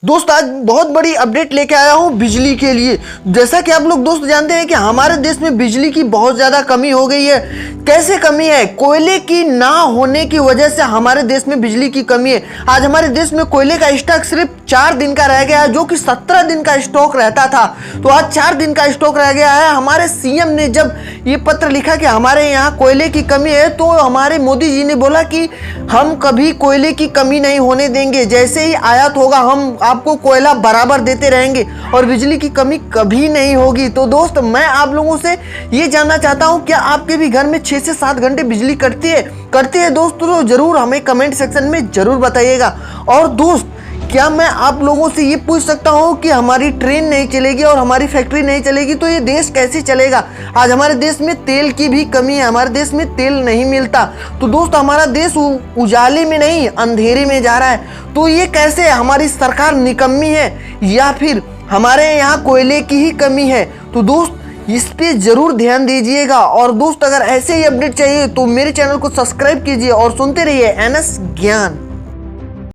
दोस्त आज बहुत बड़ी अपडेट लेके आया हूँ बिजली के लिए। जैसा कि आप लोग दोस्त जानते हैं कि हमारे देश में बिजली की बहुत ज़्यादा कमी हो गई है। कैसे कमी है? कोयले की ना होने की वजह से हमारे देश में बिजली की कमी है। आज हमारे देश में कोयले का स्टॉक सिर्फ 4 दिन का रह गया है, जो कि 17 दिन का स्टॉक रहता था। तो आज 4 दिन का स्टॉक रह गया है। हमारे सीएम ने जब ये पत्र लिखा कि हमारे यहाँ कोयले की कमी है, तो हमारे मोदी जी ने बोला कि हम कभी कोयले की कमी नहीं होने देंगे। जैसे ही आयात होगा हम आपको कोयला बराबर देते रहेंगे और बिजली की कमी कभी नहीं होगी। तो दोस्त मैं आप लोगों से ये जानना चाहता हूँ, क्या आपके भी घर में 6 से 7 घंटे बिजली कटती है दोस्त? तो जरूर हमें कमेंट सेक्शन में जरूर बताइएगा। और दोस्त क्या मैं आप लोगों से ये पूछ सकता हूँ कि हमारी ट्रेन नहीं चलेगी और हमारी फैक्ट्री नहीं चलेगी तो ये देश कैसे चलेगा? आज हमारे देश में तेल की भी कमी है, हमारे देश में तेल नहीं मिलता। तो दोस्त हमारा देश उजाले में नहीं अंधेरे में जा रहा है। तो ये कैसे? हमारी सरकार निकम्मी है या फिर हमारे यहाँ कोयले की ही कमी है? तो दोस्त इस पे जरूर ध्यान दीजिएगा। और दोस्त अगर ऐसे ही अपडेट चाहिए तो मेरे चैनल को सब्सक्राइब कीजिए और सुनते रहिए NS ज्ञान।